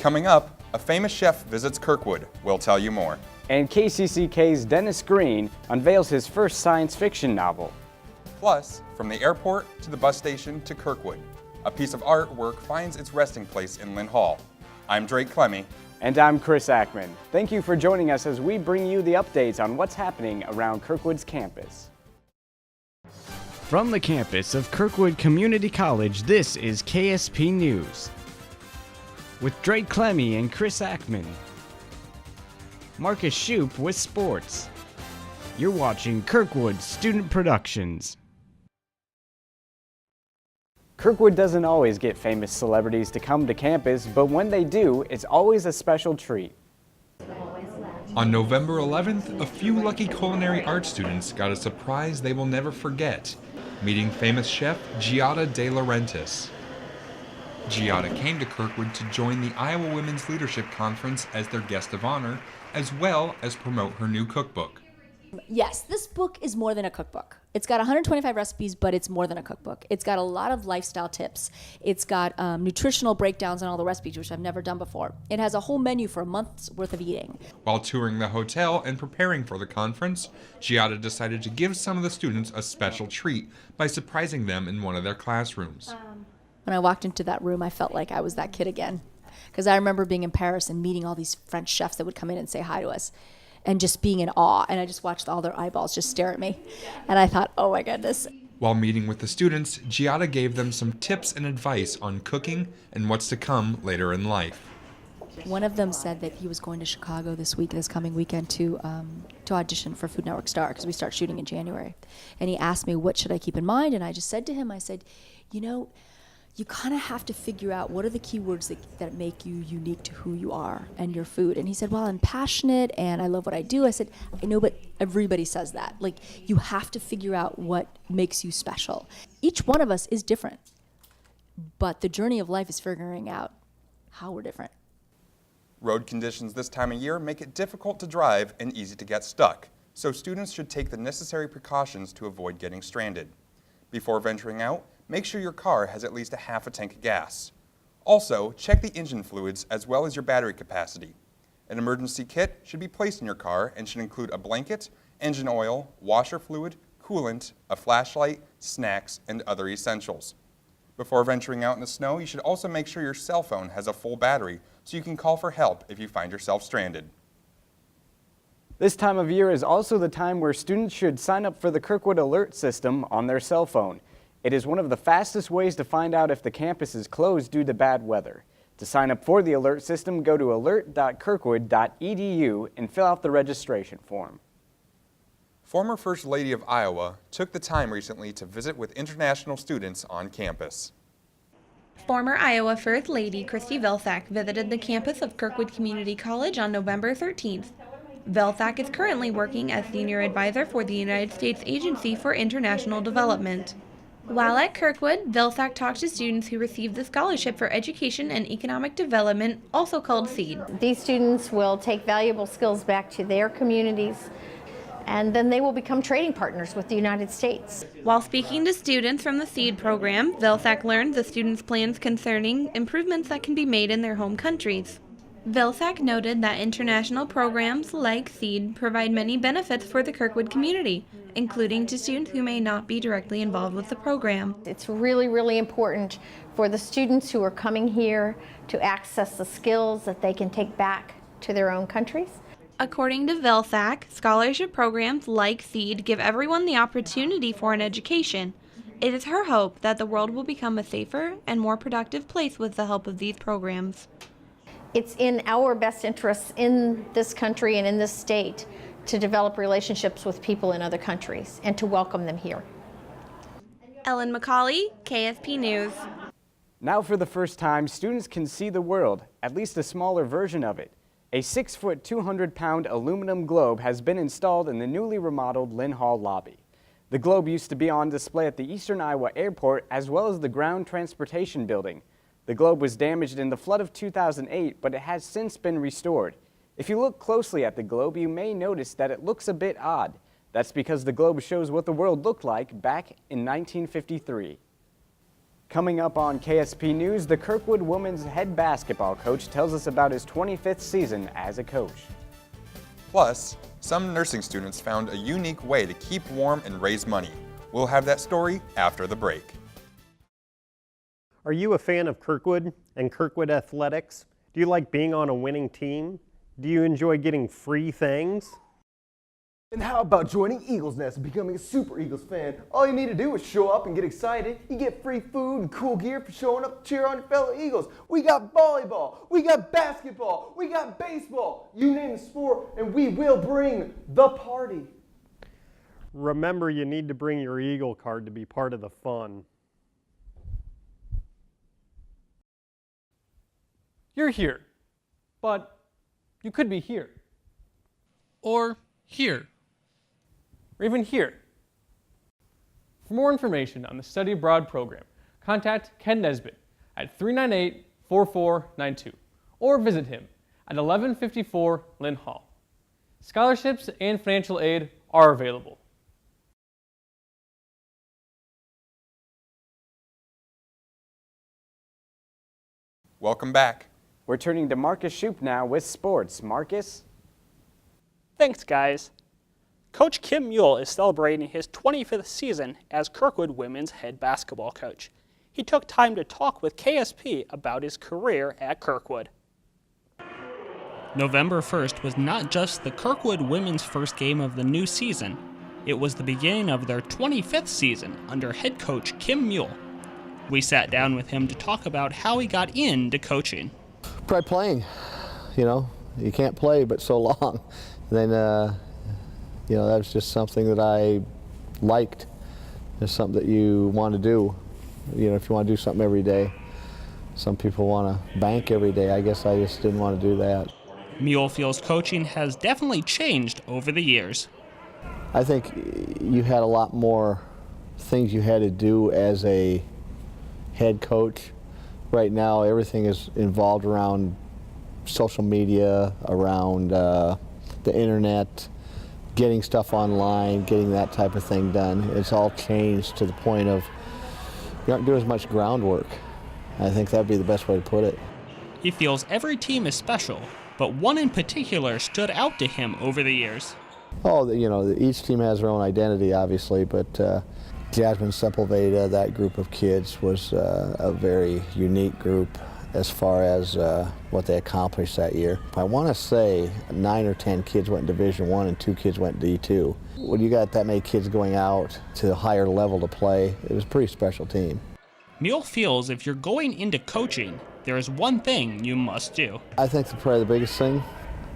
Coming up, a famous chef visits Kirkwood. We'll tell you more. And KCCK's Dennis Green unveils his first science fiction novel. Plus, from the airport to the bus station to Kirkwood, a piece of artwork finds its resting place in Lynn Hall. I'm Klemme. And I'm Chris Ackman. Thank you for joining us as we bring you the updates on what's happening around Kirkwood's campus. From the campus of Kirkwood Community College, this is KSP News. With Klemme and Chris Ackman. Marcus Schupp with sports. You're watching Kirkwood Student Productions. Kirkwood doesn't always get famous celebrities to come to campus, but when they do, it's always a special treat. On November 11th, a few lucky culinary arts students got a surprise they will never forget, meeting famous chef Giada De Laurentiis. Giada came to Kirkwood to join the Iowa Women's Leadership Conference as their guest of honor, as well as promote her new cookbook. Yes, this book is more than a cookbook. It's got 125 recipes, but it's more than a cookbook. It's got a lot of lifestyle tips. It's got nutritional breakdowns on all the recipes, which I've never done before. It has a whole menu for a month's worth of eating. While touring the hotel and preparing for the conference, Giada decided to give some of the students a special treat by surprising them in one of their classrooms. When I walked into that room, I felt like I was that kid again. Because I remember being in Paris and meeting all these French chefs that would come in and say hi to us. And just being in awe, and I just watched all their eyeballs just stare at me. And I thought, oh my goodness. While meeting with the students, Giada gave them some tips and advice on cooking and what's to come later in life. One of them said that he was going to Chicago this coming weekend, to audition for Food Network Star, because we start shooting in January. And he asked me, what should I keep in mind? And I just said to him, I said, you kind of have to figure out what are the keywords that make you unique to who you are and your food. And he said, well, I'm passionate and I love what I do. I said, I know, but everybody says that. Like, you have to figure out what makes you special. Each one of us is different, but the journey of life is figuring out how we're different. Road conditions this time of year make it difficult to drive and easy to get stuck, so students should take the necessary precautions to avoid getting stranded. Before venturing out, make sure your car has at least a half a tank of gas. Also, check the engine fluids as well as your battery capacity. An emergency kit should be placed in your car and should include a blanket, engine oil, washer fluid, coolant, a flashlight, snacks, and other essentials. Before venturing out in the snow, you should also make sure your cell phone has a full battery so you can call for help if you find yourself stranded. This time of year is also the time where students should sign up for the Kirkwood Alert system on their cell phone. It is one of the fastest ways to find out if the campus is closed due to bad weather. To sign up for the alert system, go to alert.kirkwood.edu and fill out the registration form. Former First Lady of Iowa took the time recently to visit with international students on campus. Former Iowa First Lady Christie Vilsack visited the campus of Kirkwood Community College on November 13th. Vilsack is currently working as Senior Advisor for the United States Agency for International Development. While at Kirkwood, Vilsack talked to students who received the Scholarship for Education and Economic Development, also called SEED. These students will take valuable skills back to their communities, and then they will become trading partners with the United States. While speaking to students from the SEED program, Vilsack learned the students' plans concerning improvements that can be made in their home countries. Vilsack noted that international programs like SEED provide many benefits for the Kirkwood community, including to students who may not be directly involved with the program. It's really, really important for the students who are coming here to access the skills that they can take back to their own countries. According to Vilsack, scholarship programs like SEED give everyone the opportunity for an education. It is her hope that the world will become a safer and more productive place with the help of these programs. It's in our best interests in this country and in this state to develop relationships with people in other countries and to welcome them here. Ellen McCauley, KSP News. Now for the first time, students can see the world, at least a smaller version of it. A 6-foot, 200-pound aluminum globe has been installed in the newly remodeled Lynn Hall lobby. The globe used to be on display at the Eastern Iowa Airport as well as the Ground Transportation Building. The globe was damaged in the flood of 2008, but it has since been restored. If you look closely at the globe, you may notice that it looks a bit odd. That's because the globe shows what the world looked like back in 1953. Coming up on KSP News, the Kirkwood women's head basketball coach tells us about his 25th season as a coach. Plus, some nursing students found a unique way to keep warm and raise money. We'll have that story after the break. Are you a fan of Kirkwood and Kirkwood athletics? Do you like being on a winning team? Do you enjoy getting free things? And how about joining Eagles Nest and becoming a Super Eagles fan? All you need to do is show up and get excited. You get free food and cool gear for showing up to cheer on your fellow Eagles. We got volleyball, we got basketball, we got baseball. You name the sport and we will bring the party. Remember, you need to bring your Eagle card to be part of the fun. You're here, but you could be here. Or here. Or even here. For more information on the Study Abroad program, contact Ken Nesbitt at 398-4492 or visit him at 1154 Lynn Hall. Scholarships and financial aid are available. Welcome back. We're turning to Marcus Schupp now with sports. Marcus? Thanks, guys. Coach Kim Mule is celebrating his 25th season as Kirkwood women's head basketball coach. He took time to talk with KSP about his career at Kirkwood. November 1st was not just the Kirkwood women's first game of the new season. It was the beginning of their 25th season under head coach Kim Mule. We sat down with him to talk about how he got into coaching. Probably playing. You can't play but so long. Then, that was just something that I liked. It's something that you want to do. If you want to do something every day. Some people want to bank every day. I guess I just didn't want to do that. Mule feels coaching has definitely changed over the years. I think you had a lot more things you had to do as a head coach. Right now, everything is involved around social media, around the internet, getting stuff online, getting that type of thing done. It's all changed to the point of you aren't doing as much groundwork. I think that'd be the best way to put it. He feels every team is special, but one in particular stood out to him over the years. Oh, each team has their own identity, obviously, but Jasmine Sepulveda, that group of kids was a very unique group as far as what they accomplished that year. I want to say 9 or 10 kids went in Division I and 2 kids went D2. When you got that many kids going out to a higher level to play, it was a pretty special team. Mule feels if you're going into coaching, there is one thing you must do. I think probably the biggest thing,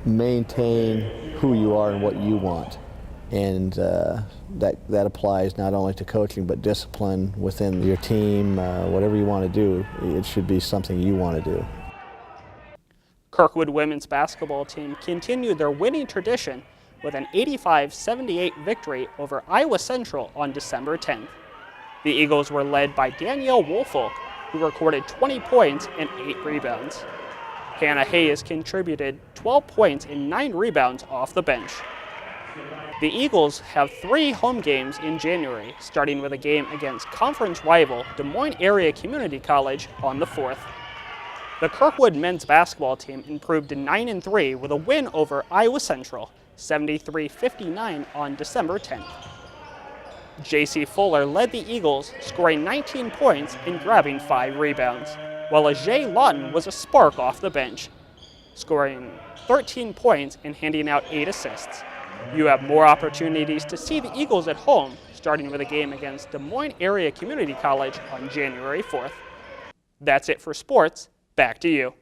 maintain who you are and what you want. And that applies not only to coaching, but discipline within your team. Whatever you want to do, it should be something you want to do. Kirkwood women's basketball team continued their winning tradition with an 85-78 victory over Iowa Central on December 10th. The Eagles were led by Danielle Woolfolk, who recorded 20 points and 8 rebounds. Hannah Hayes contributed 12 points and 9 rebounds off the bench. The Eagles have 3 home games in January, starting with a game against conference rival Des Moines Area Community College on the 4th. The Kirkwood men's basketball team improved to 9-3 with a win over Iowa Central, 73-59 on December 10th. J.C. Fuller led the Eagles, scoring 19 points and grabbing 5 rebounds, while Ajay Lawton was a spark off the bench, scoring 13 points and handing out 8 assists. You have more opportunities to see the Eagles at home, starting with a game against Des Moines Area Community College on January 4th. That's it for sports. Back to you.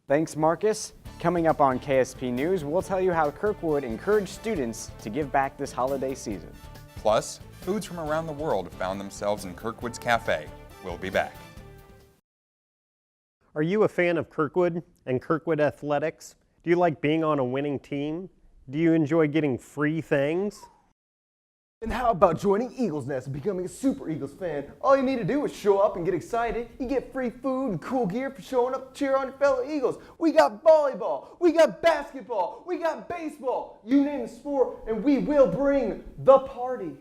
Thanks, Marcus. Coming up on KSP News, we'll tell you how Kirkwood encouraged students to give back this holiday season. Plus, foods from around the world found themselves in Kirkwood's cafe. We'll be back. Are you a fan of Kirkwood and Kirkwood athletics? Do you like being on a winning team? Do you enjoy getting free things? And how about joining Eagles Nest and becoming a Super Eagles fan? All you need to do is show up and get excited. You get free food and cool gear for showing up to cheer on your fellow Eagles. We got volleyball, we got basketball, we got baseball. You name the sport and we will bring the party.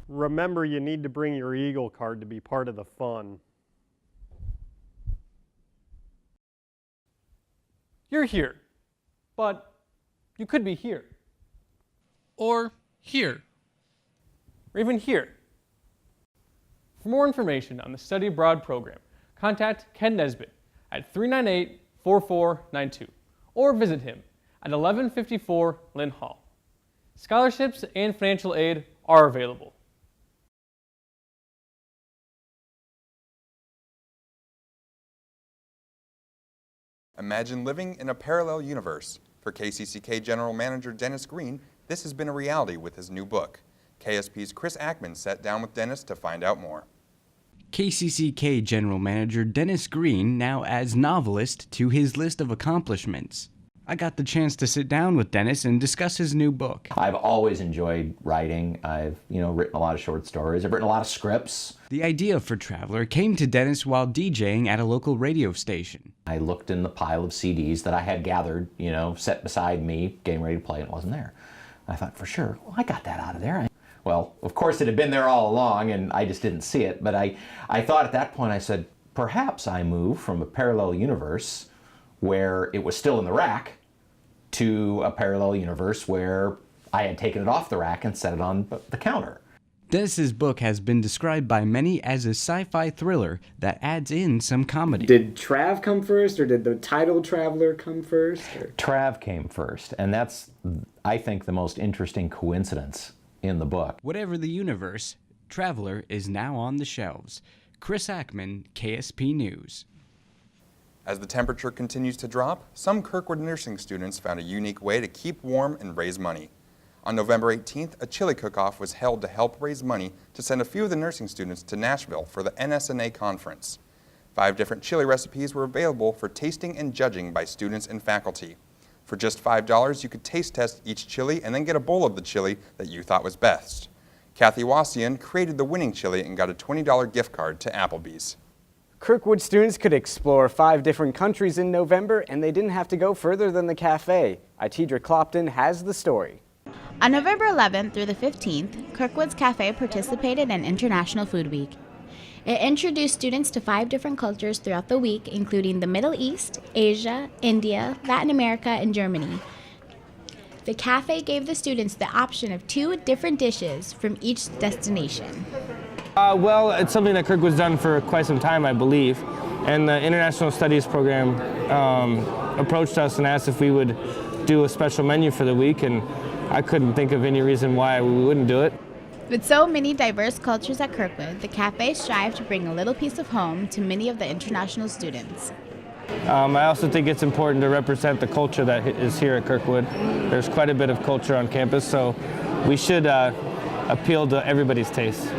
Remember, you need to bring your Eagle card to be part of the fun. You're here, but you could be here. Or here. Or even here. For more information on the Study Abroad program, contact Ken Nesbitt at 398-4492 or visit him at 1154 Lynn Hall. Scholarships and financial aid are available. Imagine living in a parallel universe. For KCCK General Manager Dennis Green, this has been a reality with his new book. KSP's Chris Ackman sat down with Dennis to find out more. KCCK General Manager Dennis Green now adds novelist to his list of accomplishments. I got the chance to sit down with Dennis and discuss his new book. I've always enjoyed writing. I've, written a lot of short stories. I've written a lot of scripts. The idea for Traveler came to Dennis while DJing at a local radio station. I looked in the pile of CDs that I had gathered, set beside me, getting ready to play, and it wasn't there. I thought, for sure, well, I got that out of there. Well, of course, it had been there all along, and I just didn't see it. But I thought at that point, I said, perhaps I move from a parallel universe where it was still in the rack to a parallel universe where I had taken it off the rack and set it on the counter. Dennis's book has been described by many as a sci-fi thriller that adds in some comedy. Did Trav come first, or did the title Traveler come first? Trav came first, and that's, I think, the most interesting coincidence in the book. Whatever the universe, Traveler is now on the shelves. Chris Ackman, KSP News. As the temperature continues to drop, some Kirkwood nursing students found a unique way to keep warm and raise money. On November 18th, a chili cook-off was held to help raise money to send a few of the nursing students to Nashville for the NSNA conference. 5 different chili recipes were available for tasting and judging by students and faculty. For just $5, you could taste test each chili and then get a bowl of the chili that you thought was best. Kathy Wassian created the winning chili and got a $20 gift card to Applebee's. Kirkwood students could explore 5 different countries in November, and they didn't have to go further than the cafe. Itidra Clopton has the story. On November 11th through the 15th, Kirkwood's Cafe participated in International Food Week. It introduced students to 5 different cultures throughout the week, including the Middle East, Asia, India, Latin America, and Germany. The cafe gave the students the option of 2 different dishes from each destination. Well, it's something that Kirkwood's done for quite some time, I believe. And the International Studies program approached us and asked if we would do a special menu for the week, and I couldn't think of any reason why we wouldn't do it. With so many diverse cultures at Kirkwood, the cafe strived to bring a little piece of home to many of the international students. I also think it's important to represent the culture that is here at Kirkwood. There's quite a bit of culture on campus, so we should appeal to everybody's taste.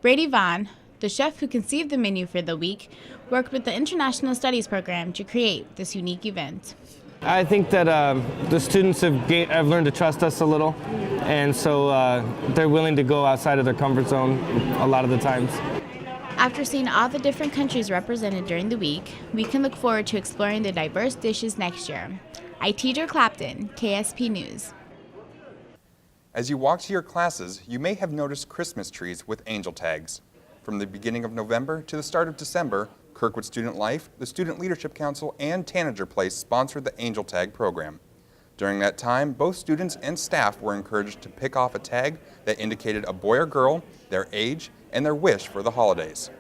Brady Vaughn, the chef who conceived the menu for the week, worked with the International Studies program to create this unique event. I think that the students have learned to trust us a little, and so they're willing to go outside of their comfort zone a lot of the times. After seeing all the different countries represented during the week, we can look forward to exploring the diverse dishes next year. Itidra Clapton, KSP News. As you walk to your classes, you may have noticed Christmas trees with angel tags. From the beginning of November to the start of December, Kirkwood Student Life, the Student Leadership Council, and Tanager Place sponsored the Angel Tag program. During that time, both students and staff were encouraged to pick off a tag that indicated a boy or girl, their age, and their wish for the holidays.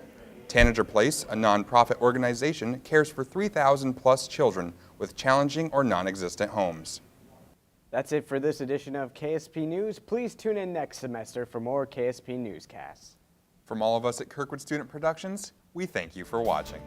Tanager Place, a nonprofit organization, cares for 3,000 plus children with challenging or non-existent homes. That's it for this edition of KSP News. Please tune in next semester for more KSP Newscasts. From all of us at Kirkwood Student Productions, we thank you for watching.